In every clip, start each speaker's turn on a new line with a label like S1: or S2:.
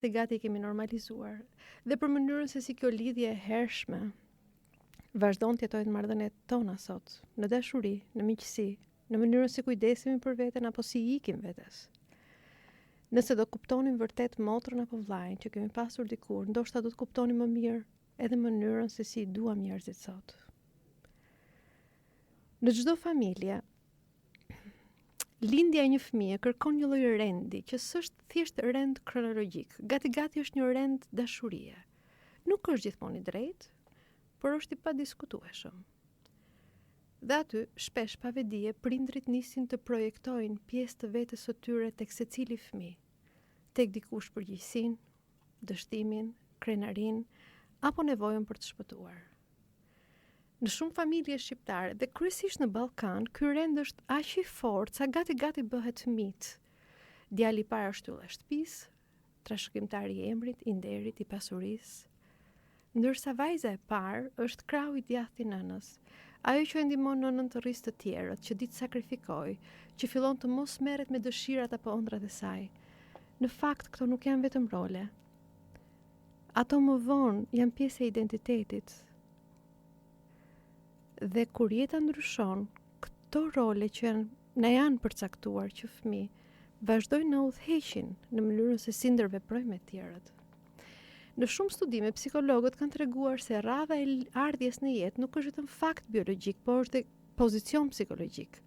S1: Dhe gati kemi normalizuar. Dhe për mënyrën se si kjo lidhje e hershme vazhdon të jetojnë marrëdhëniet tona sot, në dashuri, në miqësi, në mënyrën se kujdesemi për veten apo si ikim vetes. Nëse do kuptonim vërtet motrën apo vllajin që kemi pasur dikur, ndoshta do të kuptonim më mirë edhe mënyrën se si duam njerëzit sot. Në çdo familje, lindja e një fëmie kërkon një lloj rendi që s'është thjesht rend kronologjik, gati është një rend dashurie. Nuk është gjithmonë i drejtë, por është i padiskutueshëm. Dhe aty, shpesh pa vedije, prindrit nisin të projektojnë pjesë të vetes së tyre tek secili fëmijë, tek dikush përgjegjësinë, dështimin, krenarin apo nevojën për të shpëtuar. Në shumë familje shqiptare dhe kryesisht në Ballkan, ky rend është aq i fortë sa gati bëhet mit. Djali i parë është shtylla e shtëpisë, trashëgimtari i emrit, i nderit, i pasurisë, ndërsa vajza e parë është krau i djathtë i nënës, ajo që e ndihmon nënën të rrisë të tjerët, që ditë sakrifikoj, që fillon të mos merret me dëshirat apo ëndrat e saj. Në fakt, këto nuk janë vetëm role. Ato më vonë janë pjesë e identitetit. Dhe kur jeta ndryshon, këto role që janë përcaktuar që fëmijë vazhdojnë në udhëheqin në mënyrën se si ndërveprojnë me të tjerët. Në shumë studime, psikologët kanë treguar se radha e ardhjes në jetë nuk është vetëm fakt biologjik, por është pozicion psikologjik.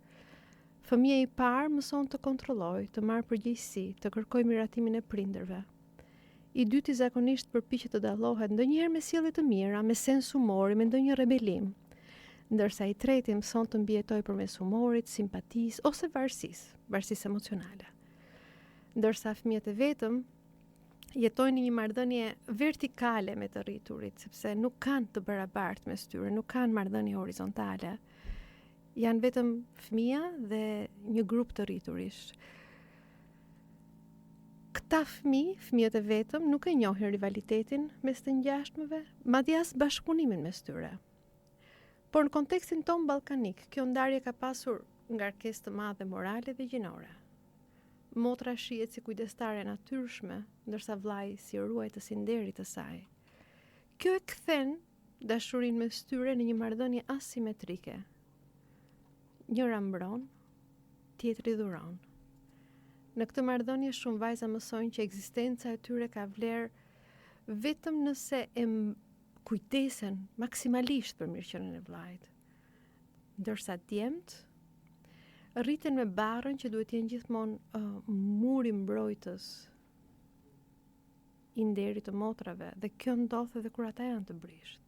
S1: Fëmia i parë mëson të kontrollojë, të marrë përgjegjësi, të kërkojë miratimin e prindërve. I dyti zakonisht përpiqet të dallohet ndonjëherë me sjellje të mira, me sens humori, me ndonjë rebelim, ndërsa i treti mëson të mbijetojë përmes humorit, simpatisë ose varësisë emocionale. Ndërsa fëmijët e vetëm jetojnë një marrëdhënie vertikale me të rriturit, sepse nuk kanë të barabartë mes tyre, nuk kanë marrëdhënie horizontale. Janë vetëm fëmia dhe një grup të rriturish. Këta fëmijët e vetëm nuk e njohin rivalitetin mes të ngjashmëve, madje as bashkëpunimin mes tyre. Por në kontekstin ton ballkanik, kjo ndarje ka pasur ngarkesë të madhe morale dhe gjinore. Motra shihet si kujdestare natyrshme, ndërsa vllai si ruajtës i nderit të saj. Kjo e kthen dashurinë mes tyre në një marrëdhënie asimetrike. Njëra mbron, tjetri dhuron. Në këtë marrëdhënie shumë vajza mësojnë që ekzistenca e tyre ka vlerë vetëm nëse kujdesen maksimalisht për mirëqenien e vllajt. Ndërsa djemt rriten me barrën që duhet jenë gjithmonë muri mbrojtës i nderit të motrave, dhe kjo ndodh edhe kur ata janë të brisht.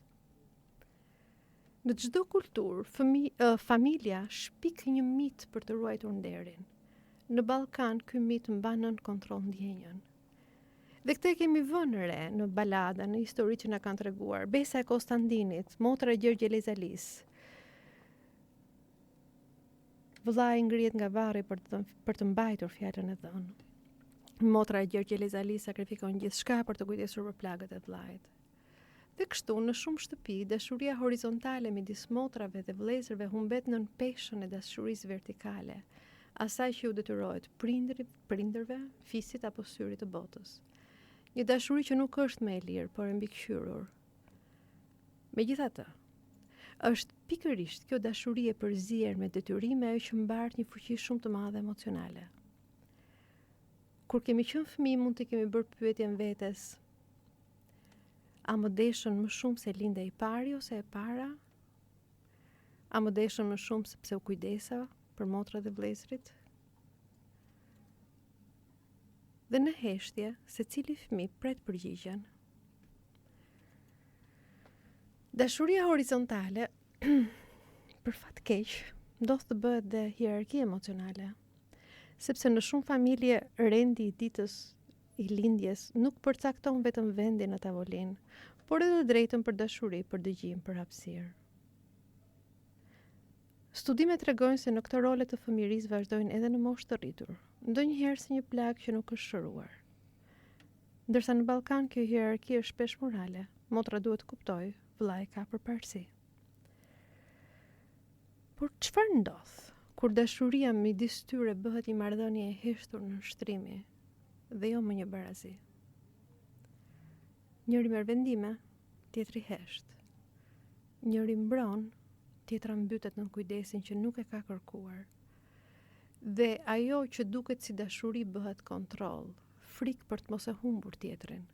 S1: Në çdo kulturë, familja shpik një mit për të ruajtur nderin. Në Ballkan, ky mit mban nën kontroll ndjenjën. Dhe këtë kemi vënë re në balada, në histori që na kanë treguar. Besa e Konstantinit, motra e Gjergjeles, vllai ngrihet nga varri për të mbajtur fjalën e dhënë. Motra e Gjergjeles sakrifikon gjithçka për të kujdesur për plagët e vllajt. Dhe kështu, në shumë shtëpi, dashuria horizontale midis motrave dhe vëllezërve humbet nën peshën e dashurisë vertikale, asaj që u detyrohet prindërve, fisit apo syrit të botës. Një dashuri që nuk është më e lirë, por e mbikëqyrur. Megjithatë, është pikërisht kjo dashuri e përzier me detyrime ajo që mbart një fuqi shumë të madhe emocionale. Kur kemi qenë fëmijë, mund të kemi bërë pyetjen vetes: a më deshën më shumë se linde i pari ose e para? A më deshën më shumë sepse u kujdesa për motra dhe vëllezërit? Dhe në heshtje, secili fëmijë pret përgjigjen. Dashuria horizontale, për fat keq, ndodh të bëhet dhe hierarki emocionale, sepse në shumë familje rendi i ditës i lindjes nuk përcakton vetëm vendin në tavolinë, por edhe drejtën për dashuri, për dëgjim, për hapësirë. Studimet tregojnë se në këto role të fëmijërisë vazhdojnë edhe në moshë të rritur, ndonjëherë si një plagë që nuk është shëruar. Ndërsa në Ballkan kjo hierarki është shpesh morale, motra duhet të kuptojë, vllai ka përparësi. Por çfarë ndodh kur dashuria midis tyre bëhet një marrëdhënie e heshtur në shtrimi dhe jo më një barazi? Njëri merr vendime, tjetri hesht. Njëri mbron, tjetra mbytet në kujdesin që nuk e ka kërkuar. Dhe ajo që duket si dashuri bëhet kontroll, frikë për të mos e humbur tjetrin.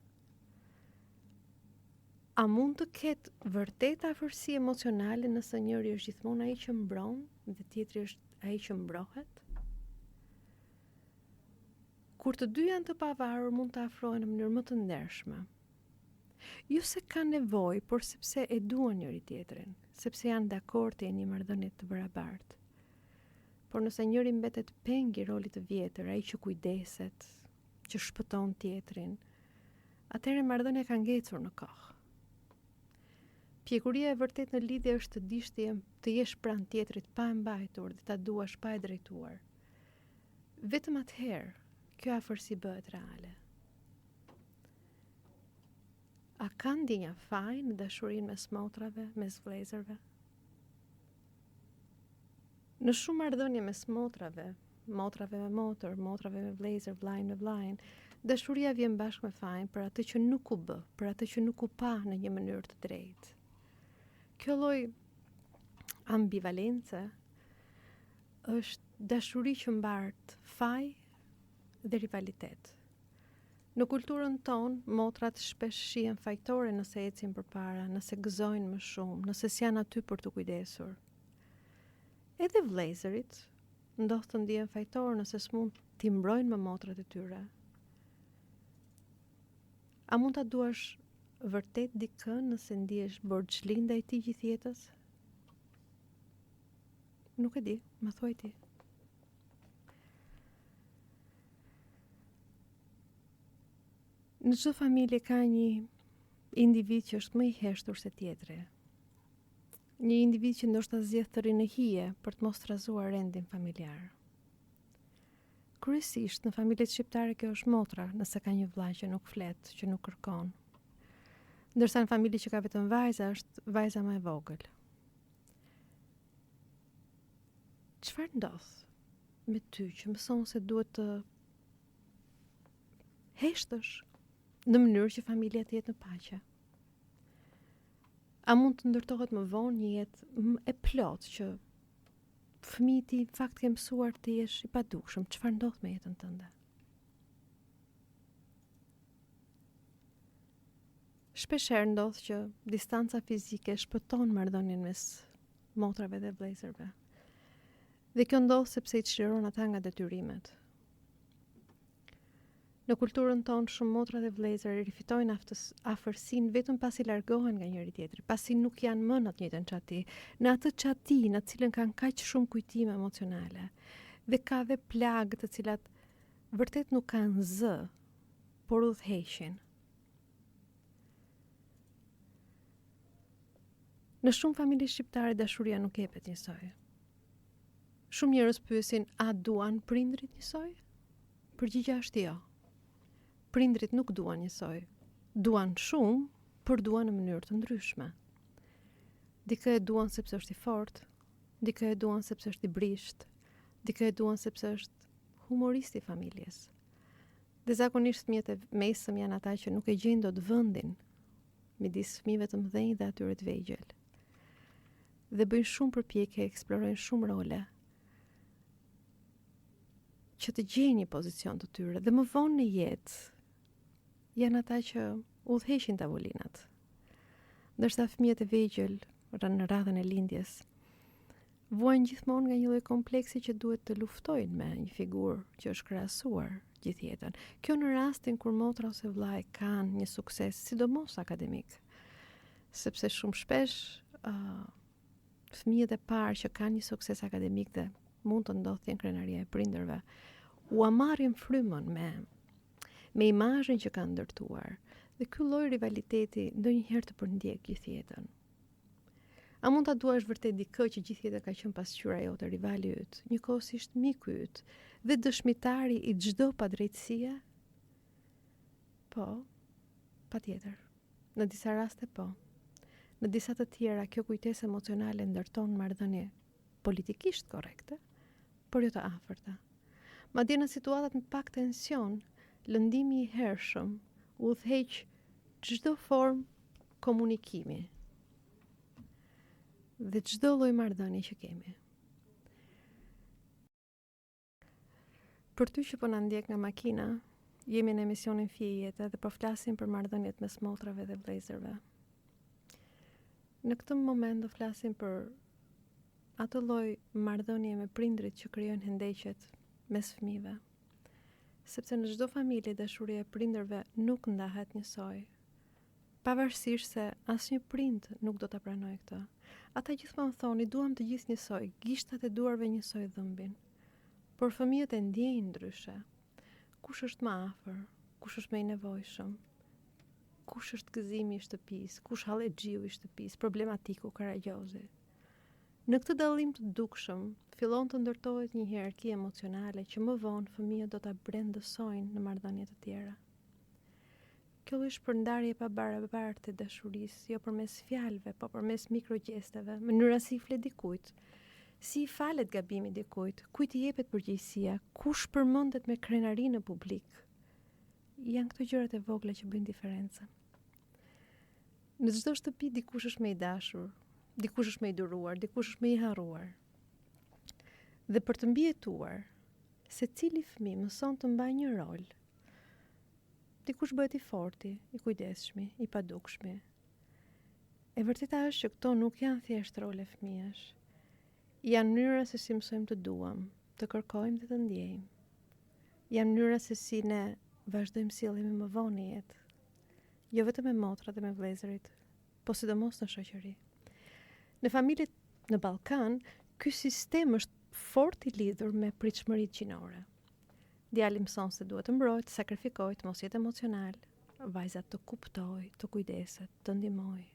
S1: A mund të ketë vërtet afërsi emocionale nëse njëri është gjithmonë ai që mbron dhe tjetri është ai që mbrohet? Kur të dy janë të pavarur, mund të afrohen në mënyrë më të ndershme. Jo se kanë nevojë, por sepse e duan njëri tjetrin, sepse janë dakord të jenë një marrëdhënie të barabartë. Por nëse njëri mbetet peng i rolit të vjetër, ai që kujdeset, që shpëton tjetrin, atëherë marrëdhënia ka ngecur në kohë. Pjekuria e vërtet në lidhje është të dish të jesh pranë tjetrit pa e mbajtur dhe ta duash pa e drejtuar. Vetëm atëherë kjo afërsi bëhet reale. A ka ndjenja faj në dashurinë mes motrave, mes vëllezërve? Në shumë marrëdhënie mes motrave me motër, motrave me vëllezër, vllajën me vllajën, dashuria vjen bashkë me fajin për atë që nuk u bë, për atë që nuk u pa në një mënyrë të drejtë. Kjo lloj ambivalence është dashuri që mbart faj dhe rivalitet. Në kulturën tonë, motrat shpesh shihen fajtore nëse ecin përpara, nëse gëzojnë më shumë, nëse s'janë aty për të kujdesur. Edhe vëllezërit ndodh të ndihen fajtor nëse s'mund t'i mbrojnë me motrat e tyre. A mund ta duash vërtet dikën nëse ndihesh borxhli ndaj tij gjithë jetës? Nuk e di, më thuaj ti. Në çdo familje ka një individ që është më i heshtur se tjetri. Një individ që ndoshta zgjedh të rinë në hije për të mos trazuar rendin familjar. Kryesisht në familjet shqiptare kjo është motra, nëse ka një vllaj që nuk flet, që nuk kërkon. Ndërsa në familje që ka vetëm vajza, është vajza më e vogël. Çfarë ndodh me ty që mëson se duhet të heshtësh në mënyrë që familja të jetë në paqe? A mund të ndërtohet më vonë një jetë e plot që fëmijët ti në fakt ke mësuar të jesh i padukshëm? Çfarë ndodh me jetën tënde? Shpeshherë ndodh që distanca fizike shpëton marrëdhënien mes motrave dhe vëllezërve. Dhe kjo ndodh sepse i çliron ata nga detyrimet. Në kulturën tonë shumë motra dhe vëllezër rifitojnë afërsinë vetëm pasi largohen nga njëri tjetri, pasi nuk janë më në të njëjtën çati, në atë çati në të cilën kanë kaq shumë kujtime emocionale. Dhe ka dhe plagë të cilat vërtet nuk kanë zë, por udhëheqin. Në shumë familje shqiptare dashuria nuk jepet njësoj. Shumë njerëz pyesin, a duan prindrit njësoj? Përgjigjja është jo. Prindrit nuk duan njësoj. Duan shumë, por duan në mënyrë të ndryshme. Dikë e duan sepse është i fortë, dikë e duan sepse është i brisht, dikë e duan sepse është humorist i familjes. Dhe zakonisht fëmijët e mesëm janë ata që nuk e gjejnë dot vendin midis fëmijëve të mëdhenj dhe atyre të vegjël. Dhe bëjnë shumë përpjekje, eksplorojnë shumë role që të gjejnë një pozicion të tyre dhe më vonë në jetë janë ata që udhëheqin tavolinat. Ndërsa fëmijët e vegjël në radhën e lindjes vuajnë gjithmonë nga një lloj kompleksi që duhet të luftojnë me një figurë që është krahasuar gjithë jetën. Kjo në rastin kur motra ose vllai kanë një sukses, sidomos akademik, sepse shumë shpesh fëmijët e parë që kanë një sukses akademik dhe mund të ndodhë krenaria e prindërve, u marrin frymën me imazhin që kanë ndërtuar, dhe ky lloj rivaliteti ndonjëherë të përndjek gjithë jetën. A mund ta duash vërtet dikë që gjithë jetën ka qenë pasqyra jote, rivali yt, njëkohësisht miku yt dhe dëshmitari i çdo padrejtësie? Po, patjetër. Në disa raste po. Në disa të tjera kjo kujtesë emocionale ndërton marrëdhënie politikisht korrekte, por jo të afërta. Madje në situatat me pak tension, lëndimi i hershëm udhëheq çdo formë komunikimi dhe çdo lloj marrëdhënie që kemi. Për ty që po na ndjek nga makina, jemi në emisionin Fije Jete dhe po flasim për marrëdhëniet mes motrave dhe vëllezërve. Në këtë moment do flasim për atë lloj marrëdhënie me prindrit që krijojnë hendeqet mes fëmijëve. Sepse në çdo familje dashuria e prindërve nuk ndahet njësoj. Pavarësisht se asnjë prind nuk do ta pranojë këtë. Ata gjithmonë thonë, duam të gjithë njësoj, gishtat e duarve njësoj dhëmbin. Por fëmijët e ndjejnë ndryshe. Kush është më afër, kush është më i nevojshëm, kush është gëzimi i shtëpisë, kush hallexhiu i shtëpisë, problematiku, karagjozi. Në këtë dallim të dukshëm, fillon të ndërtohet një hierarki emocionale që më vonë fëmijët do ta brendësojnë në marrëdhënie të tjera. Kjo është shpërndarje e pabarabartë e dashurisë, jo përmes fjalëve, po përmes mikrogjesteve, mënyra si i flet dikujt, si i falet gabimi dikujt, kujt i jepet përgjegjësia, kush përmendet me krenari në publik. Janë këto gjërat e vogla që bëjnë diferencën. Në çdo shtëpi dikush është më i dashur, dikush është më i duruar, dikush është më i harruar. Dhe për të mbijetuar, secili fëmijë mëson të mbajë një rol. Dikush bëhet i forti, i kujdesshmi, i padukshmi. E vërteta është që këto nuk janë thjesht role fëmijësh. Janë mënyra se si mësojmë të duam, të kërkojmë dhe të ndjejmë. Janë mënyra se si ne vazhdojmë sillemi më vonë në jetë. Jo vetëm me motrat dhe me vëllezërit, po sidomos në shoqëri. Në familjet në Ballkan, ky sistem është fort i lidhur me pritshmëritë gjinore. Djali mëson se duhet të mbrojë, të sakrifikojë, të mos jetë emocional, vajza të kuptojë, të kujdeset, të ndihmojë.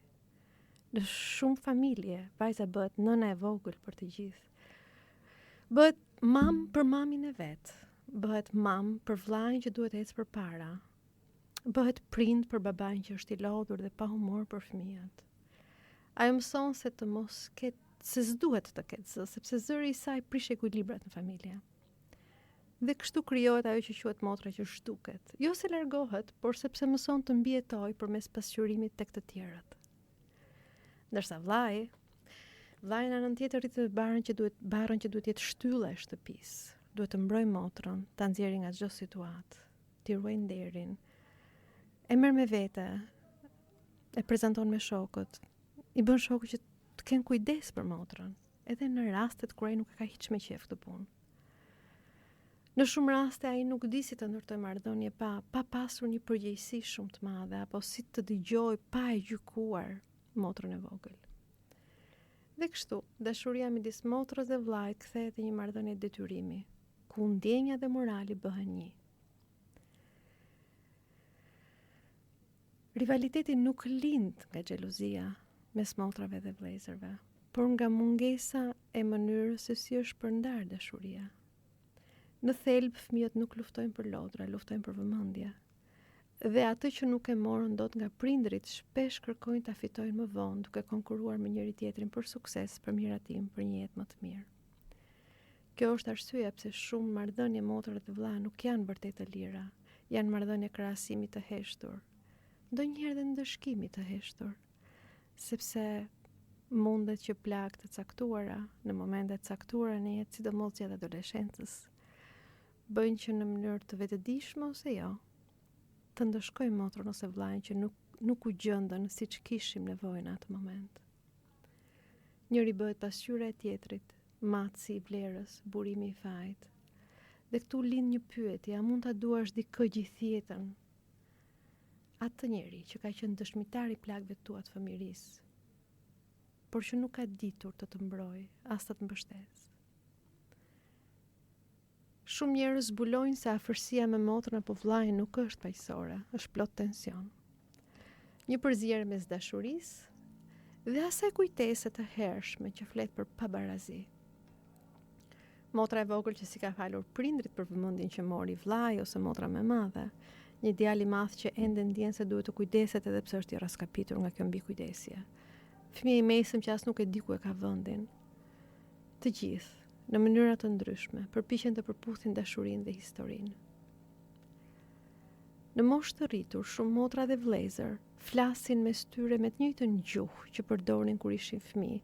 S1: Në shumë familje, vajza bëhet nëna e vogël për të gjithë. Bëhet mamë për mamin e vet, bëhet mamë për vllain që duhet të ecë përpara. Bëhet prind për babain që është i lodhur dhe pa humor për fëmijët. Ajo mëson se të mos ketë, se s'duhet të ketë zë, sepse zëri i saj prish ekuilibrat në familje. Dhe kështu krijohet ajo që quhet motra që zhduket. Jo se largohet, por sepse mëson të mbijetojë përmes pasqyrimit tek të tjerët. Ndërsa vllai në anën tjetër rritet barrën që duhet jetë shtylla e shtëpisë. Duhet të mbrojë motrën, ta nxjerrë nga çdo situatë, t'i ruajë nderin. E merr me vete, e prezanton me shokët, i bën shokët që të kenë kujdes për motrën, edhe në rastet kur ai nuk e ka hiç me qejf këtë punë. Në shumë raste ai nuk di si të ndërtojë marrëdhënie pa pasur një përgjegjësi shumë të madhe, apo si të dëgjojë pa e gjykuar motrën e vogël. Dhe kështu, dashuria midis motrës dhe vllait kthehet në një marrëdhënie detyrimi, ku ndjenja dhe morali bëhen një. Rivaliteti nuk lind nga xhelozia mes motrave dhe vëllezërve, por nga mungesa e mënyrës se si është shpërndar dashuria. Në thelb fëmijët nuk luftojnë për lodra, luftojnë për vëmendje. Dhe atë që nuk e morën dot nga prindrit, shpesh kërkojnë ta fitojnë më vonë, duke konkuruar me njëri tjetrin për sukses, për miratim, për një jetë më të mirë. Kjo është arsyeja pse shumë marrëdhënie motrë dhe vëlla nuk janë vërtet të lira, janë marrëdhënie krahasimi të heshtur, ndonjëherë edhe ndëshkimi të heshtur, sepse mundet që plagë të caktuara në momente të caktuara në jetë, sidomos gjatë adoleshencës, bëjnë që në mënyrë të vetëdijshme ose jo, të ndëshkojnë motrën ose vllain që nuk u gjendën siç kishim nevojë në atë moment. Njëri bëhet pasqyra e tjetrit, matësi i vlerës, burimi i fajit. Dhe këtu lind një pyetje, a mund ta duash dikë gjithë jetën? Atë njeri që ka qenë dëshmitar i plagëve tua të fëmirisë, por që nuk ka ditur të mbrojë, as të mbështesë. Shumë njerëz zbulojnë se afërsia me motrën apo vllain nuk është paqësore, është plot tension. Një përzierje mes dashurisë dhe asaj kujtese të hershme që flet për pabarazi. Motra e vogël që si ka falur prindrit për vëmendjen që mori vllai ose motra më e madhe, një djalë i madh që ende ndjen se duhet të kujdeset edhe pse është i raskapitur nga kjo mbikujdesje. Fëmia i mesëm që as nuk e di ku e ka vendin. Të gjithë në mënyra të ndryshme, përpiqen të përputhin dashurinë dhe historinë. Në moshë të rritur, shumë motra dhe vëllezër flasin mes tyre me të njëjtën gjuhë që përdorin kur ishin fëmijë,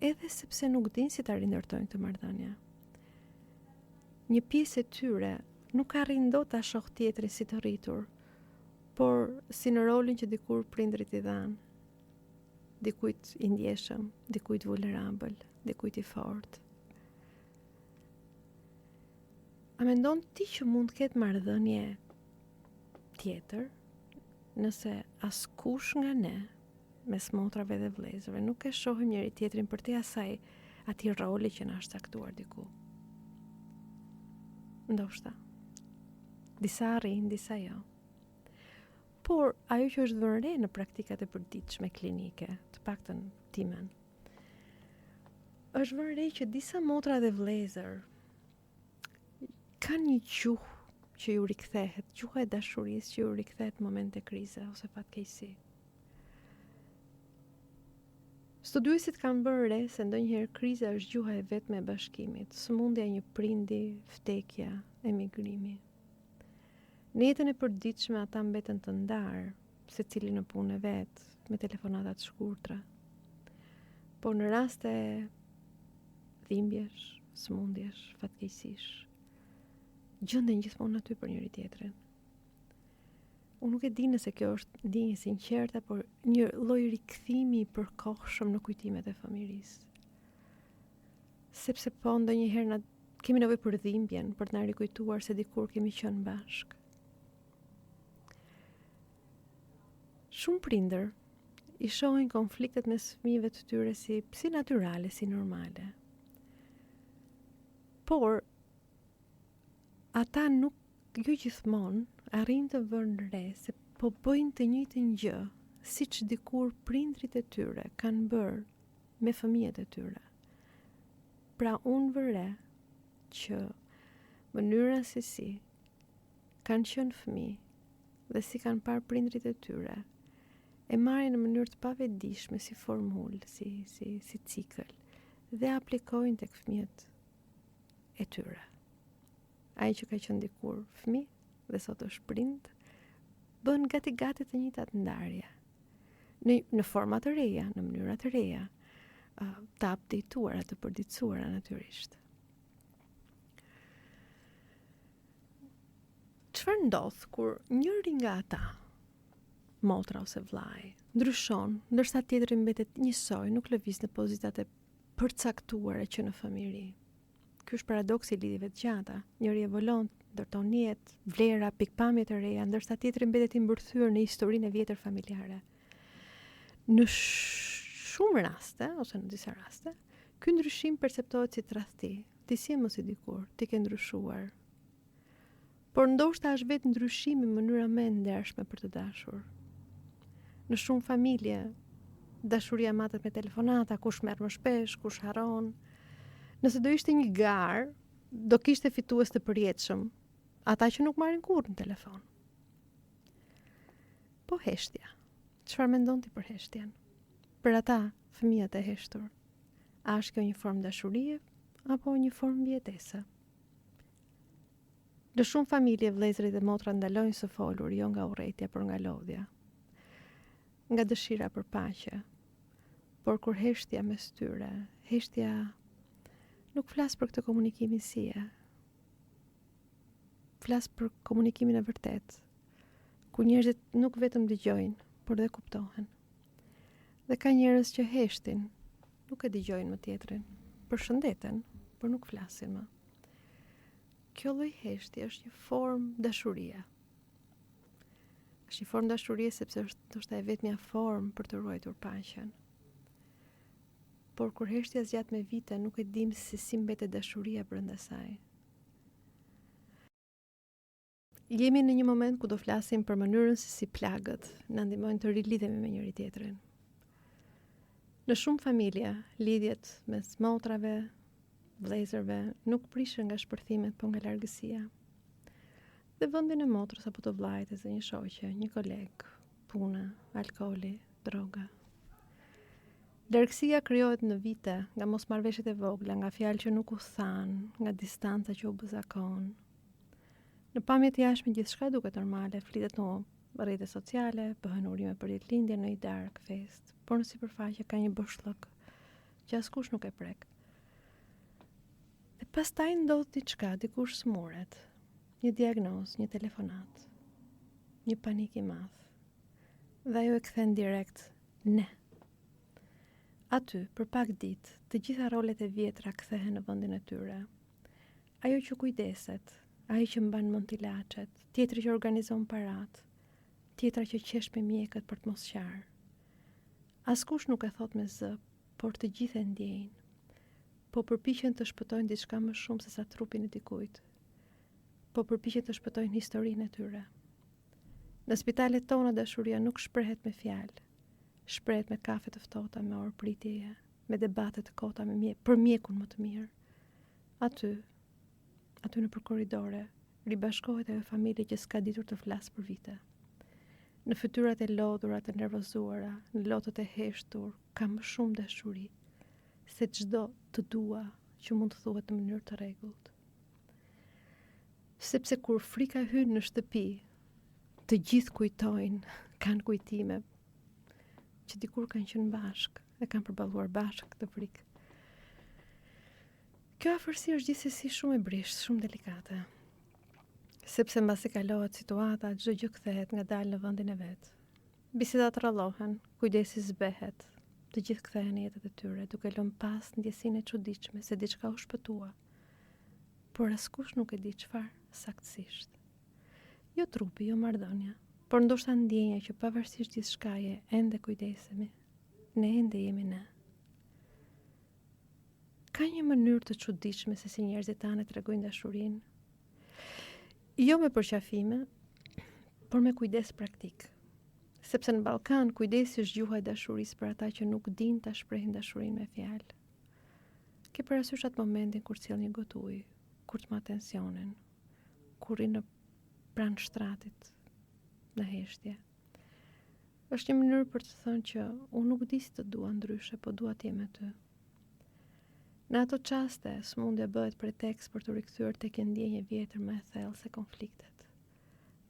S1: edhe sepse nuk dinë si ta rindërtojnë këtë marrëdhënie. Një pjesë e tyre nuk arrin dot ta shoh tjetrin si të rritur, por si në rolin që dikur prindrit I dhanë. Dikujt I ndjeshëm, dikujt vulnerabël, dikujt I fortë. A mendon ti që mund të ketë marrëdhënie tjetër, nëse askush nga ne, mes motrave dhe vëllezërve, nuk e shohim njëri tjetrin për te asaj atij roli që na është caktuar diku? Ndoshta. Disa arrin, disa jo. Por ajo që është vënë re në praktikat e përditshme klinike, të paktën timen, është vënë re që disa motra dhe vëllezër kanë një gjuhë që ju rikthehet, gjuha e dashurisë që ju rikthehet në momente krize ose fatkeqësi. Studiuesit kanë bërë re se ndonjëherë kriza është gjuha e vetme e bashkimit, sëmundja e një prindi, vdekja, emigrimi. Në jetën e përditshme ata mbeten të ndarë, secili në punën e vet, me telefonata të shkurtra. Por në raste dhimbjesh, sëmundjesh, fatkeqësish, gjenden gjithmonë aty për njëri tjetrin. Unë nuk e di nëse kjo është ndjenjë sinqerte, por një lloj rikthimi I përkohshëm në kujtimet e fëmijërisë. Sepse po ndonjëherë kemi nevojë për dhimbjen, për të na rikujtuar se dikur kemi qenë bashkë. Shumë prindër I shohin konfliktet mes fëmijëve të tyre si natyrale, si normale. Por ata nuk jo gjithmonë arrin të vënë re se po bëjnë të njëjtën gjë, siç dikur prindrit e tyre kanë bërë me fëmijët e tyre. Pra unë vë re që mënyra se si kanë qenë fëmijë dhe si kanë parë prindrit e tyre, e marrin në mënyrë të pavetdijshme si formulë, si cikël, dhe aplikojnë tek fëmijët e tyre. Ai që ka qenë dikur fëmijë dhe sot është prind, bën gati të njëjtat ndarje. Në forma të reja, në mënyra të reja, të updateuara, të përditësuara natyrisht. Çfarë ndodh kur njëri nga ata, motra ose vllai, ndryshon, ndërsa tjetri mbetet njësoj, nuk lëviz në pozitat e përcaktuara që në fëmijëri? Ky është paradoksi I lidhjeve të gjata. Njëri evolon, ndërton jetë, vlera, pikpamje të reja, ndërsa tjetri mbetet I mbërthyer në historinë e vjetër familjare. Në shumë raste, ose në disa raste, ky ndryshim perceptohet si tradhti. Ti si mos I dikur, ti ke ndryshuar. Por ndoshta është vetë ndryshimi mënyra më e ndershme për të dashur. Në shumë familje, dashuria matet me telefonata, kush merr më shpesh, kush harron. Nëse do ishte një garë, do kishte fitues të përjetshëm, ata që nuk marrin kurrë në telefon. Po heshtja. Çfarë mendon ti për heshtjen? Për ata, fëmijët e heshtur, a është kjo një formë dashurie apo një formë mbijetese? Në shumë familje vëllezërit dhe motrat ndalojnë së folur, jo nga urrëtia, por nga lodhja, nga dëshira për paqe. Por kur heshtja mes tyre, heshtja nuk flas për këtë komunikimin sije. Flas për komunikimin e vërtet, ku njerëzit nuk vetëm dëgjojnë, por dhe kuptohen. Dhe ka njerëz që heshtin, nuk e dëgjojnë më tjetrin, përshëndeten, por nuk flasin më. Kjo lloj heshtje është një formë dashurie. Është një formë dashurie sepse është ndoshta e vetmja formë për të ruajtur paqen. Por kur heshtja zgjat me vite, nuk e dim se si mbetet dashuria brenda saj. Jemi në një moment ku do flasim për mënyrën se si plagët na ndihmojnë të rilidhemi me njëri tjetrin. Në shumë familje, lidhjet mes motrave, vëllezërve nuk prishen nga shpërthimet, por nga largësia. Dhe vendin e motrës apo të vllajt, e një shoqe, një koleg, puna, alkooli, droga. Largësia krijohet në vite nga mosmarrveshjet e vogla, nga fjalë që nuk u than, nga distanca që u bë zakon. Në pamje të jashtme gjithçka duket normale, flitet në rrjete sociale, bëhen urime për ditëlindje në një dark fest, por në sipërfaqe ka një boshllëk që askush nuk e prek. Dhe pastaj ndodh diçka, dikush smuret, një diagnozë, një telefonat, një panik i madh. Dhe ajo e kthen direkt ne. Aty, për pak ditë, të gjitha rolet e vjetra kthehen në vendin e tyre. Ajo që kujdeset, ai që mban mend ilaçet, tjetri që organizon parat, tjetra që qesh me mjekët për të mos qarë. Askush nuk e thot me zë, por të gjithë e ndjejnë. Po përpiqen të shpëtojnë diçka më shumë se sa trupin e dikujt. Po përpiqen të shpëtojnë historinë e tyre. Në spitalet tona dashuria nuk shprehet me fjalë, shprehet me kafe të ftohta, me orë pritjeje, me debate të kota për mjekun më të mirë. Aty në për korridore, ribashkohet ajo familje që s'ka ditur të flasë për vite. Në fytyrat e lodhura të nervozuara, në lotët e heshtur, ka më shumë dashuri se çdo të dua që mund të thuhet në mënyrë të rregullt. Sepse kur frika hyn në shtëpi, të gjithë kujtojnë, kanë kujtime që dikur kanë qenë bashkë, e kanë përballuar bashkë këtë frikë. Kjo afërsi është gjithsesi shumë e brisht, shumë delikate. Sepse mbasi kalohet situata, çdo gjë kthehet ngadalë në vendin e vet. Bisedat rrallohen, kujdesi zbehet, të gjithë kthehen në jetët e tyre, duke lënë pas ndjesinë e çuditshme se diçka u shpëtua. Por askush nuk e di çfarë saktësisht. Jo trupi, jo marrëdhënia, por ndoshta ndjenja që pavarësisht gjithçkaje ende kujdesemi, ne ende jemi ne. Ka një mënyrë të çuditshme se si njerëzit tanë tregojnë dashurinë. Jo me përqafime, por me kujdes praktik. Sepse në Ballkan kujdesi është gjuha e dashurisë për ata që nuk dinë ta shprehin dashurinë me fjalë. Ke parasysh atë momentin kur sjell një gotë ujë, kur të ma tensionin, kur i në pranë shtratit, në heshtje. Është një mënyrë për të thënë që unë nuk di si të dua ndryshe, po dua të jem me ty. Në ato qaste, smundja bëhet pretekst për të rikthyer tek një ndjenjë vjetër më e thellë se konfliktet.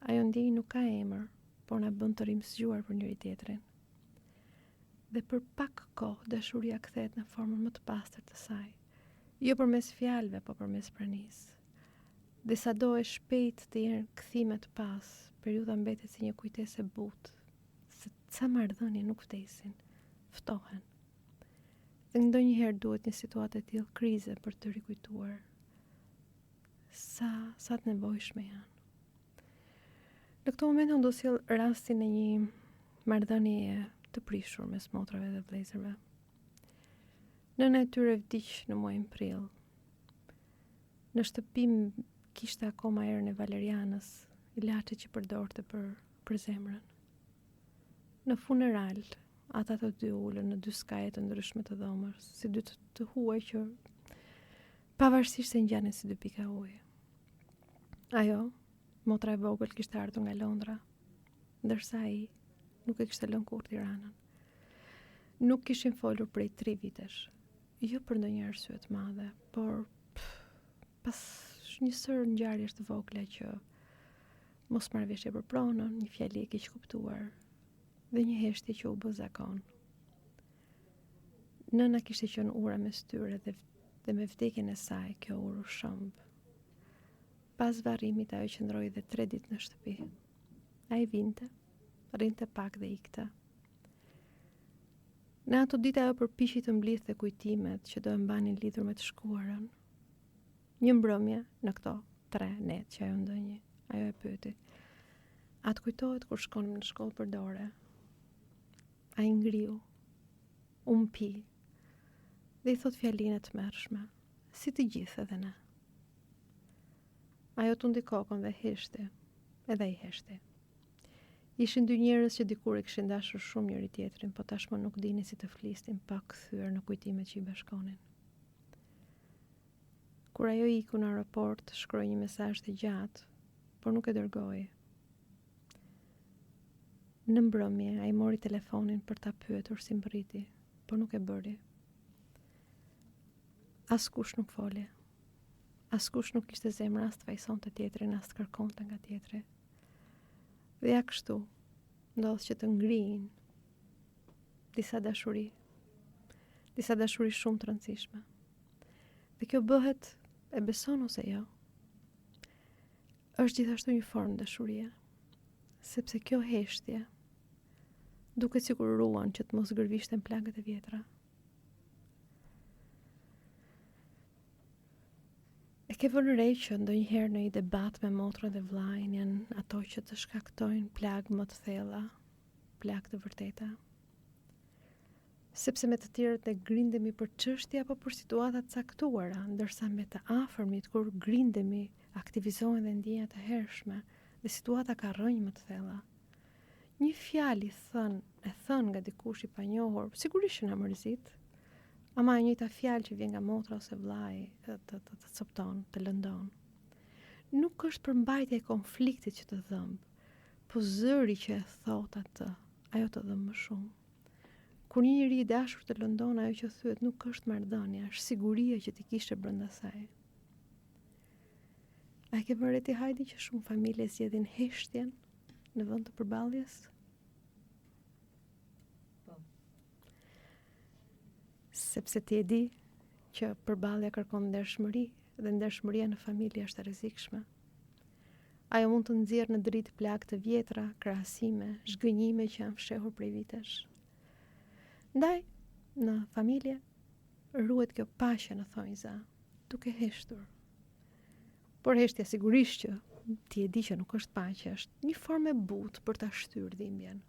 S1: Ajo ndjenjë nuk ka emër, por na bën të rimëzgjuar për njëri tjetrin. Dhe për pak kohë dashuria kthehet në formën më të pastër të saj, jo përmes fjalëve, po përmes pranisë. Dhe sado e shpejt të jenë kthime të pas, periudha mbetet si një kujtesë e butë, se ca marrëdhënie nuk vdesin, ftohen. Dhe ndonjëherë duhet një situatë e tillë krize për të rikujtuar sa të nevojshme janë. Në këtë moment unë do sjell rastin e një marrëdhënie të prishur mes motrave dhe vëllezërve. Nëna e tyre vdiq në muajin prill. Në shtëpi kishte akoma erën e valerianës, ilaçet që përdorte për zemrën. Në funeral, ata të dy ulën në dy skaje të ndryshme të dhomës, si dy të huaj që pavarësisht se ngjanin si dy pika ujë. Ajo, motra e vogël, kishte ardhur nga Londra, ndërsa ai nuk e kishte lënë kurrë Tiranën. Nuk kishin folur prej 3 vitesh, jo për ndonjë arsye të madhe, por pas një sër ngjarjesh të vogla që mos marrëveshje për pronën, një fjali e keq kuptuar, dhe një heshtje që u bë zakon. Nëna kishte qenë ura mes tyre dhe me vdekjen e saj kjo ur u shëmb. Pas varrimit ajo qëndroi dhe 3 ditë në shtëpi. Ai vinte, rrinte pak dhe ikte. Në ato ditë ajo përpiqej të mblidhte kujtimet që do e mbanin lidhur me të shkuarën. Një mbrëmje në këto 3 net që ajo ndonjë, ajo e pyeti: "A të kujtohet kur shkonim në shkollë për dore?" Ai ngriu, u mpi, dhe i thot fjalinë të mërshme, si të gjithë edhe ne. Ajo tundi kokën dhe heshti, edhe i heshti. Ishin 2 njerëz që dikur e kishin dashur shumë njëri tjetrin, po tashmë nuk dinin si të flisnin pa kthyer në kujtimet që i bashkonin. Kur ajo iku në aeroport, shkroi një mesazh të gjatë, por nuk e dërgoi. Në mbrëmje, ai mori telefonin për ta pyetur si mbriti, por nuk e bëri. Askush nuk foli. askush nuk ishte zemra as të fajsonte tjetrin, as të kërkonte nga tjetri. Dhe ja kështu, ndodh që të ngrihin disa dashuri shumë të rëndësishme. Dhe kjo bëhet, e beson ose jo, është gjithashtu një formë dashurie, sepse kjo heshtje duket sikur ruan që të mos gërvishten plagët e vjetra. E ke vënë re që ndonjëherë në një debat me motrën dhe vllajin janë ato që të shkaktojnë plagë më të thella, plagë të vërteta. Sepse me të tjerët ne grindemi për çështje apo për situata të caktuara, ndërsa me të afërmit kur grindemi, aktivizohen dhe ndjenja të hershme dhe situata ka rrënjë më të thella. Një fjalë e thënë nga dikush i panjohur, sigurisht që na mërzit, ama e njëjta fjalë që vjen nga motra ose vllai të copton, të lëndon. Nuk është për mbajtje e konfliktit që të dhëmb, po zëri që e thot atë, ajo të dhëmb më shumë. Kur një njeri i dashur të lëndon, ajo që thyet nuk është marrëdhënie, është siguria që ti kishe brenda saj. A ke vënë re ti Hajdi që shumë familje zgjedhin heshtjen në vend të përballjes? Sepse ti e di që përballja kërkon ndershmëri dhe ndershmëria në familje është e rrezikshme. Ajo mund të nxjerrë në dritë plagë të vjetra, krahasime, zhgënjime që janë fshehur prej vitesh. Ndaj, në familje ruhet kjo paqe në thonjza, duke heshtur. Por heshtja sigurisht që ti e di që nuk është paqe, është një formë e butë për ta shtyrë dhimbjen.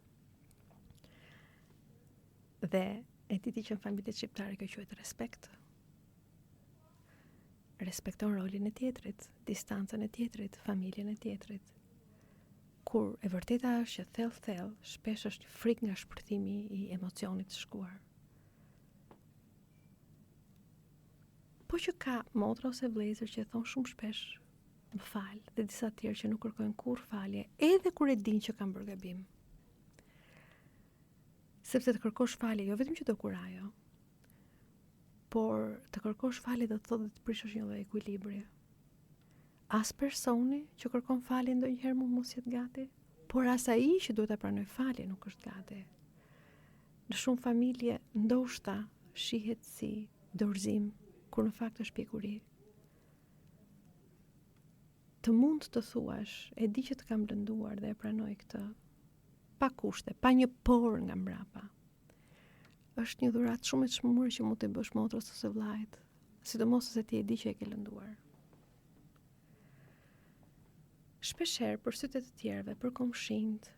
S1: Dhe e ti që në familjet shqiptare kjo quhet respekt. Respekton rolin e tjetrit, distancën e tjetrit, familjen e tjetrit. Kur e vërteta është që thellë, shpesh është frikë nga shpërthimi i emocionit të shkuar. Po që ka motra ose vëllezër që thon shumë shpesh më fal, dhe disa të tjerë që nuk kërkojnë kurrë falje, edhe kur e dinë që kanë bërë gabim. Sepse të kërkosh falje, jo vetëm që do kurajo, por të kërkosh falje do të thotë të prishësh një lloj ekuilibri. As personi që kërkon falje ndonjëherë mund mos jetë gati, por as ai që duhet ta pranoj falje nuk është gati. Në shumë familje ndoshta shihet si dorëzim, kur në fakt është pjekuri. Të mund të thuash, e di që të kam lënduar dhe e pranoj këtë, pa kushte, pa një por nga mbrapa. Është një dhuratë shumë e çmuar që mund të bësh motrës ose vllajt, sidomos se ti e di që e ke lënduar. Shpeshherë për sytë të tjerëve, për komshinjt,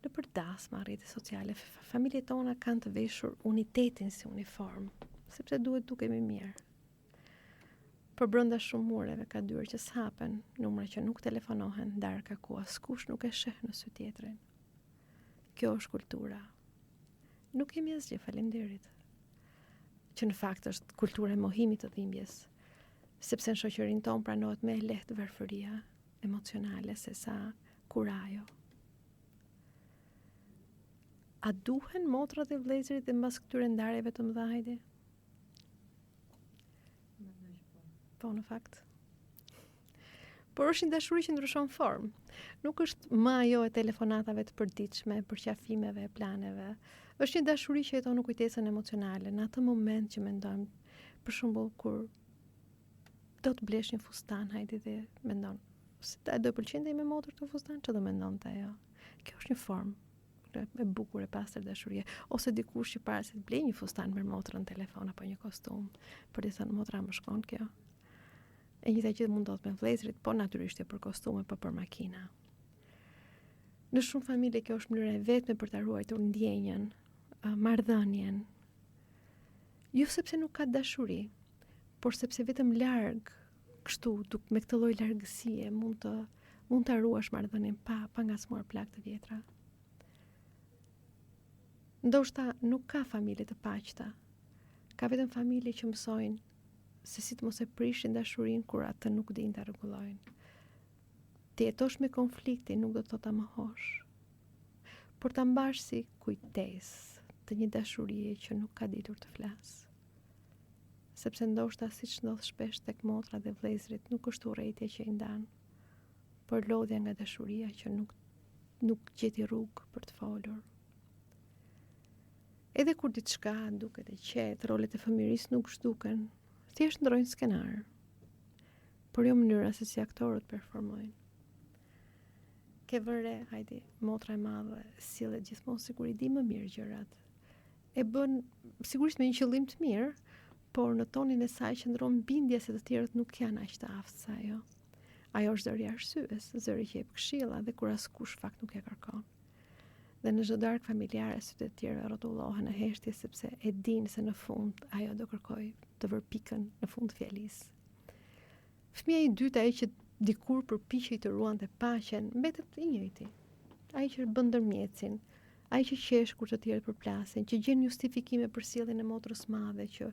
S1: në për dasma, rrjete sociale, familjet tona kanë të veshur unitetin si uniform, sepse duhet dukemi mirë. Por brenda shumë mureve ka dyert që s'hapen, numra që nuk telefonohen, darka ku askush nuk e sheh në sy tjetrin. Kjo është kultura. Nuk kemi asgjë, faleminderit. Që në fakt është kultura e mohimit të dhimbjes, sepse në shoqërinë tonë pranohet më e lehtë varfëria emocionale se sa kurajo. A duhen motrat e vëllezërit dhe mbas këtyre ndarjeve të mëdha Hajdi? Po, në fakt. Por është një dashuri që ndryshon formë. Nuk është më ajo e telefonatave të përditshme, përqafimeve, planeve. Është një dashuri që jeton në kujtesën emocionale, në atë moment që mendojmë, për shembull kur do të blesh një fustan, Hajdi, dhe mendon, se ta do pëlqente me motor këtë fustan, çfarë do mendonte ajo? Kjo është një formë e bukur e pastër dashurie, ose dikush që para se të blej një fustan për motrën në telefon apo një kostum, për të thënë motra më shkon kjo. E njëjta gjë mund të ndodhë me vëllezërit, po natyrisht për kostume, po për makina. Në shumë familje kjo është mënyra e vetme për ta ruajtur ndjenjen, marrëdhënien. Jo sepse nuk ka dashuri, por sepse vetëm larg, kështu, me këtë lloj largësie mund ta ruash marrëdhënien pa ngacmuar plagë të vjetra. Ndoshta nuk ka familje të paqta. Ka vetëm familje që mësojnë se si të mos e prishin dashurinë kur atë nuk dinë ta rregullojnë. Të jetosh me konfliktin nuk do të thotë ta mohosh, por ta mbash si kujtesë të një dashurie që nuk ka ditur të flasë. sepse ndoshta siç ndodh shpesh tek motra dhe vëllezërit, nuk është urrejtja që i ndan, por lodhja nga dashuria që nuk gjeti rrugë për të folur. Edhe kur diçka duket e qetë, rolet e fëmirisë nuk zhduken, thjesht ndrojnë skenar, por jo mënyra se si aktorët performojnë. Ke vëre, hajde, motra e madhe sillet gjithmonë sikur i di më mirë gjërat. E bën sigurisht me një qëllim të mirë, por në tonin e saj qëndron bindja se të tjerët nuk janë aq të aftë sa ajo. Ajo është zëri arsyes, zëri që jep këshilla dhe kur askush fakt nuk e kërkon. Dhe në çdo darkë familjare sytë e tjerë rrotullohen në heshtje sepse e dinë se në fund ajo do kërkoj të vërpikën në fund fjalisë. Fëmia i dytë, ai që dikur përpiqej të ruante paqen, mbetet i njëjti. Ai që bën ndërmjetësin, ai që qesh kur të tjerët përplasin, që gjen justifikime për sjelljen e motrës madhe, që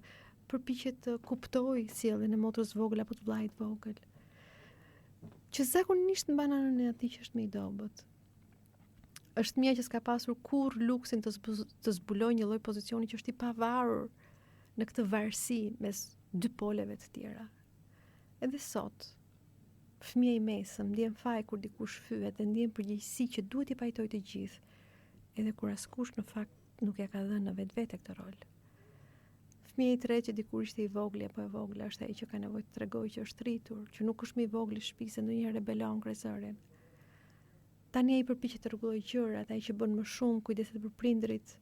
S1: përpiqet të kuptojë sjelljen e motrës vogël apo të vllajit vogël. Që zakonisht mban anën e atij që është më i dobët. Është fëmia që s'ka pasur kurrë luksin të zbulojë një lloj pozicioni që është i pavarur në këtë varësi mes dy poleve të tjera. Edhe sot, fëmia i mesëm ndjen faj kur dikush fyet dhe ndjen përgjegjësi që duhet i pajtojë të gjithë, edhe kur askush në fakt nuk ja ka dhënë në vetvete këtë rol. Fëmia i tretë që dikur ishte i vogël apo e vogla është ai që ka nevojë të tregojë që është rritur, që nuk është më i vogël i shtëpisë, ndonjëherë rebelon krezërin. Tani ai përpiqet të rregullojë gjërat, ai që bën më shumë, kujdeset për prindrit,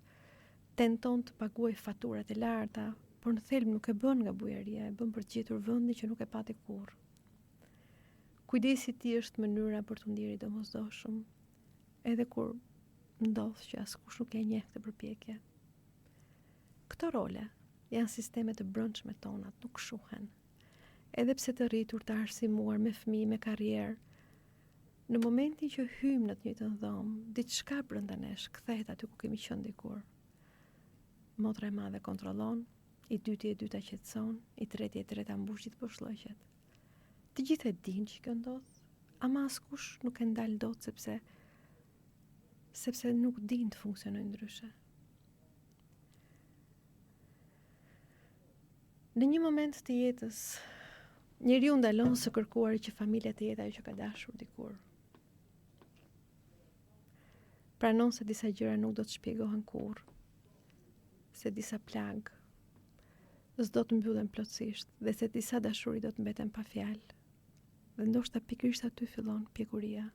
S1: tenton të paguajë faturat e larta, por në thelb nuk e bën nga bujaria, e bën për të gjetur vendin që nuk e pati kurrë. Kujdesi i tij është mënyra për të ndjerë domosdoshëm, edhe kur ndodh që askush nuk e njeh këtë përpjekje. Këto role janë sisteme të brendshme tonat, nuk shuhen. Edhe pse të rritur, të arsimuar me fëmijë, me karrierë, në momentin që hyjmë në të njëjtën dhomë, diçka brenda nesh kthehet aty ku kemi qenë dikur. Motra e madhe kontrollon, i dyti e dyta qetëson, i treti e treta mbush gjithë boshllëqet. Të gjithë e dinë që kjo ndodh, ama askush nuk e ndal dot sepse nuk din të funksionojë ndryshe. Në një moment të jetës, njeriu ndalon së kërkuari që familja të jetë ajo që ka dashur dikur. Pranon se disa gjëra nuk do të shpjegohen kurrë, se disa plagë s'do të mbyllen plotësisht dhe se disa dashuri do të mbeten pa fjalë. Dhe ndoshta pikërisht aty fillon pjekuria.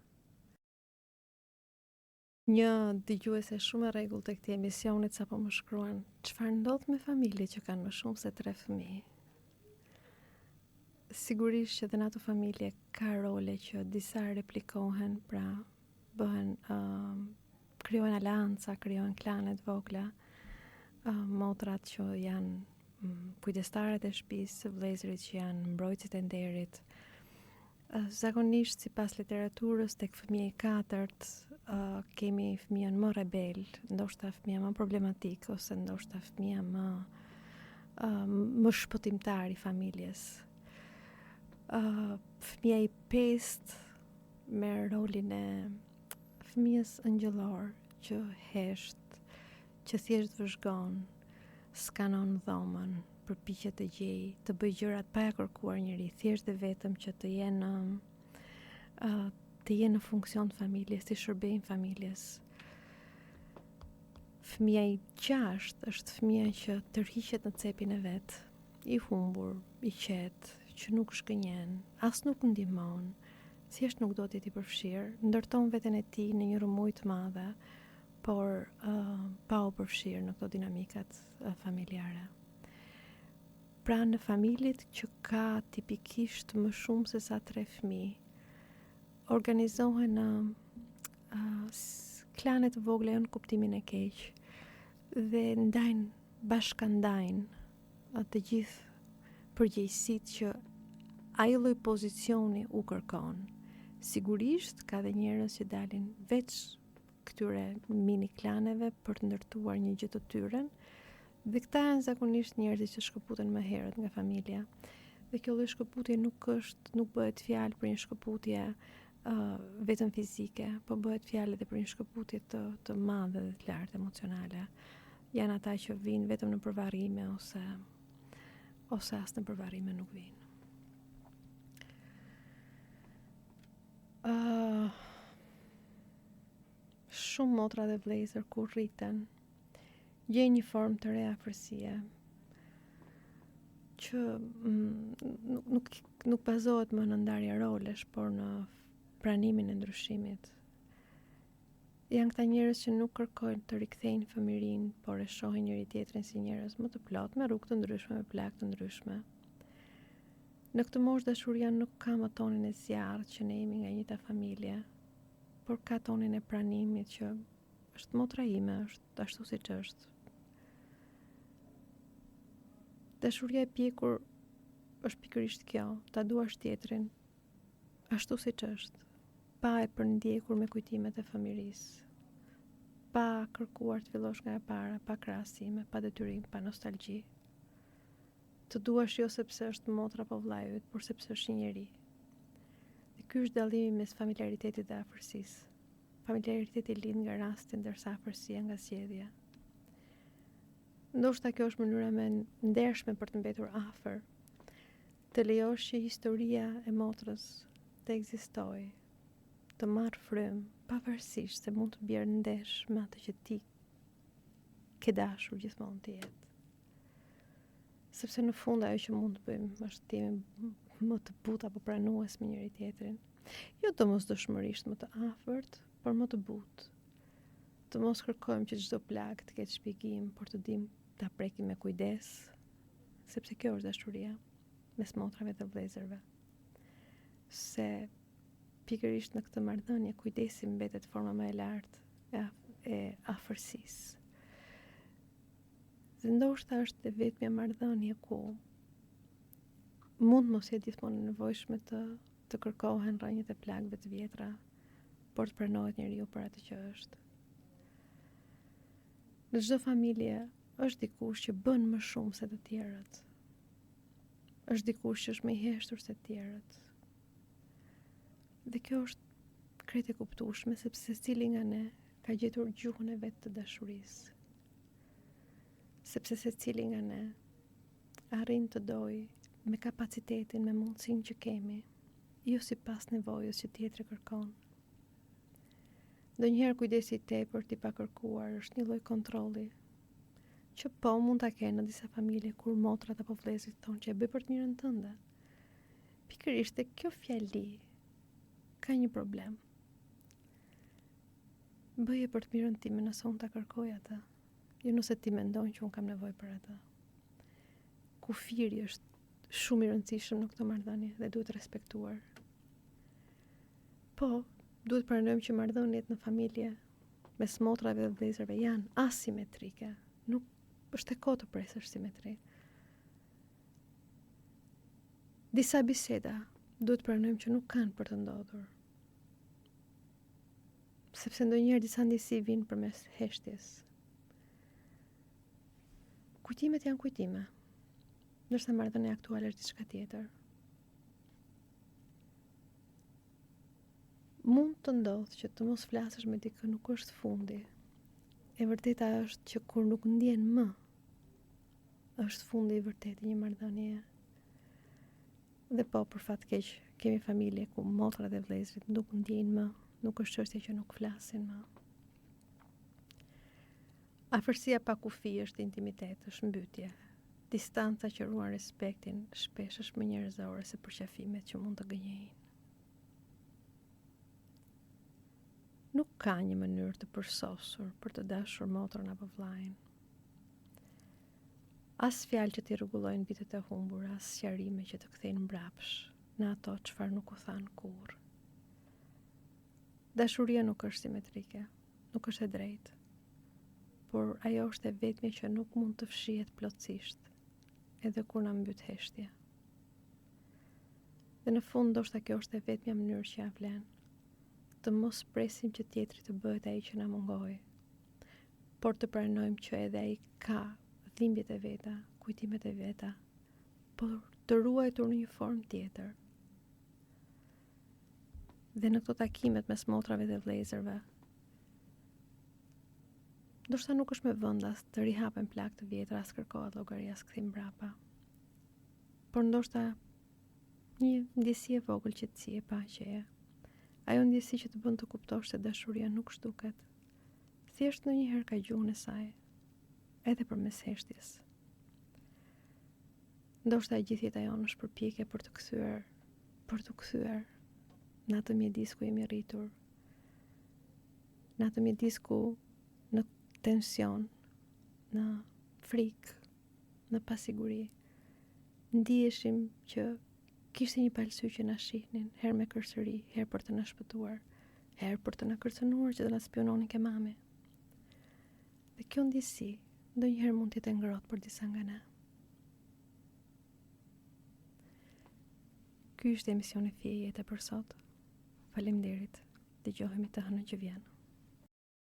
S1: Një dëgjuese shumë e rregullt të këtij emisioni sapo më shkruan, çfarë ndodh me familjet që kanë më shumë se 3 fëmijë? Sigurisht që dhe në ato familje ka role që disa replikohen, pra bëhen krijohen aleanca, krijohen klanet vogla, motrat që janë kujdestarët e shtëpisë, vëllezërit që janë mbrojtësit e nderit. Zakonisht sipas literaturës tek fëmia i katërt kemi fëmijën më rebel, ndoshta fëmia më problematik ose ndoshta fëmia më shpëtimtar i familjes. Fëmia i pestë merr rolin e fëmijës ëngjëllor që hesht, që thjesht vëzhgon, skanon dhomën, përpiqet të gjejë, të bëjë gjërat pa e kërkuar njëri, thjesht dhe vetëm që të jenë në funksion të familjes, të shërbejnë familjes. Fëmia i gjashtë është fëmia që tërhiqet në cepin e vet, i humbur, i qetë, që nuk shkënjen, as nuk ndihmon, thjesht nuk do të jetë i përfshirë, ndërton veten e tij në një rrëmuj të madhe, por pa u përfshirë në këto dinamikat familjare. Pra në familjet që ka tipikisht më shumë se sa 3 fëmijë, organizohen klanet vogla në kuptimin e keq dhe bashkandajnë të gjithë përgjegjësitë që ai lloj pozicioni u kërkon. Sigurisht ka dhe njerëz që dalin veç këtyre mini klaneve për të ndërtuar një gjë të tyren, dhe këta janë zakonisht njerëzit që shkëputen më herët nga familja. Dhe kjo lloj shkëputje nuk bëhet fjalë për një shkëputje vetëm fizike, po bëhet fjalë edhe për një shkëputje të madhe dhe të lartë emocionale. Janë ata që vinë vetëm në përvarrime ose as në përvarrime nuk vinë. Shumë motra dhe vlezër kur rriten gjejnë një formë të re afërsie që nuk bazohet më në ndarje rolesh, por në pranimin e ndryshimit. Janë këta njerëz që nuk kërkojnë të rikthejnë fëmijërinë, por e shohin njëri tjetrin si njerëz më të plot, me rrugë të ndryshme, me plagë të ndryshme. Në këtë moshë dashuria nuk ka më tonin e zjarrt që ne jemi nga njëjta familje, por ka tonin e pranimit që është motra ime, është ashtu siç është. Dashuria e pjekur është pikërisht kjo, ta duash tjetrin ashtu siç është, pa e përndjekur me kujtimet e fëmijërisë, pa kërkuar të fillosh nga e para, pa krahasime, pa detyrim, pa nostalgji. Të duash jo sepse është motra apo vllai yt, por sepse është një njeri. Dhe ky është dallimi mes familjaritetit dhe afërsisë. Familjariteti lind nga rasti, ndërsa afërsia nga zgjedhja. Ndoshta kjo është mënyra më ndershme për të mbetur afër, të lejosh që historia e motrës të ekzistojë, të marrë frymë, pavarësisht se mund të bjerë ndesh me atë që ti ke dashur gjithmonë të jetë. Sepse në fund ajo që mund të bëjmë është të jemi më të butë apo pranues me njëri tjetrin. Jo domosdoshmërisht më të afërt, por më të butë. Të mos kërkojmë që çdo plagë të ketë shpjegim, por të dimë ta prekim me kujdes, sepse kjo është dashuria mes motrave dhe vëllezërve. Se pikërisht në këtë marrëdhënie kujdesi mbetet forma më e lartë e afërsisë. Dhe ndoshta është e vetmja marrëdhënie ku mund mos jetë gjithmonë e nevojshme të kërkohen rrënjët e plagëve të vjetra, por të pranohet njeriu për atë që është. Në çdo familje është dikush që bën më shumë se të tjerët. Është dikush që është më i heshtur se të tjerët. Dhe kjo është krejt e kuptueshme, sepse secili nga ne ka gjetur gjuhën e vet të dashurisë. Sepse secili nga ne arrin të dojë me kapacitetin, me mundësinë që kemi, jo sipas nevojës që tjetri kërkon. Ndonjëherë kujdesi i tepërt i pakërkuar është një lloj kontrolli, që po mund ta kenë në disa familje kur motrat apo vëllezërit thonë që e bëj për të mirën tënde. Pikërisht kjo fjali ka një problem. Bëje për të mirën time nëse unë ta kërkoj atë, jo nëse ti mendon që unë kam nevojë për atë. Kufiri është shumë i rëndësishëm në këtë marrëdhënie dhe duhet respektuar. Po, duhet pranojmë që marrëdhëniet në familje mes motrave dhe vëllezërve janë asimetrike. Nuk është e kohë të presësh simetri. Disa biseda duhet pranojmë që nuk kanë për të ndodhur. Sepse ndonjëherë disa ndjesi vinë përmes heshtjes. Kujtimet janë kujtime, ndërsa marrëdhënia aktuale është diçka tjetër. Mund të ndodhë që të mos flasësh me dikë nuk është fundi. E vërteta është që kur nuk ndjen më, është fundi i vërtetë i një marrëdhënie. Dhe po, për fat keq, kemi familje ku motrat dhe vëllezërit nuk ndjejnë më, nuk është çështje që nuk flasin më. Afërsia pa kufi është intimitet, është mbytje. Distanca që ruan respektin shpesh është më njerëzore se përqafimet që mund të gënjejnë. Nuk ka një mënyrë të përsosur për të dashur motrën apo vllajin. As fjalë që t'i rregullojnë bitet e humbura, as sqarime që të kthejnë mbrapsh në ato çfarë nuk u than kurrë. Dashuria nuk është simetrike, nuk është e drejtë, por ajo është e vetmja që nuk mund të fshihet plotësisht, edhe kur na mbyt heshtja. Dhe në fund ndoshta kjo është e vetmja mënyrë që ja vlen, të mos presim që tjetri të bëhet ai që na mungoi, por të pranojmë që edhe ai ka dhimbjet e veta, kujtimet e veta, por të ruajtur në një formë tjetër. Dhe në këto takimet mes motrave dhe vëllezërve, ndoshta nuk është me vend as të rihapen plagë të vjetra, as kërkohet llogari, as kthim mbrapa. por ndoshta një ndjesi e vogël qetësie, paqeje. Ajo ndjesi që të bën të kuptosh se dashuria nuk shduket. Thjesht ndonjëherë ka gjuhën e saj, edhe përmes heshtjes. Ndoshta e gjithë jeta jonë është përpjekje për të kthyer në atë mjedis ku jemi rritur, në atë mjedis ku në tension, në frikë, në pasiguri, ndiheshim që kishte një palësy që na shihnin, herë me kërsëri, herë për të na shpëtuar, herë për të na kërcënuar që të na spiononin ke mami. Dhe kjo ndjesi ndonjëherë mund të jetë ngrohtë për disa nga ne. Ky është emisioni Fije Jete për sot. Faleminderit. Dëgjohemi të hënën që vjen.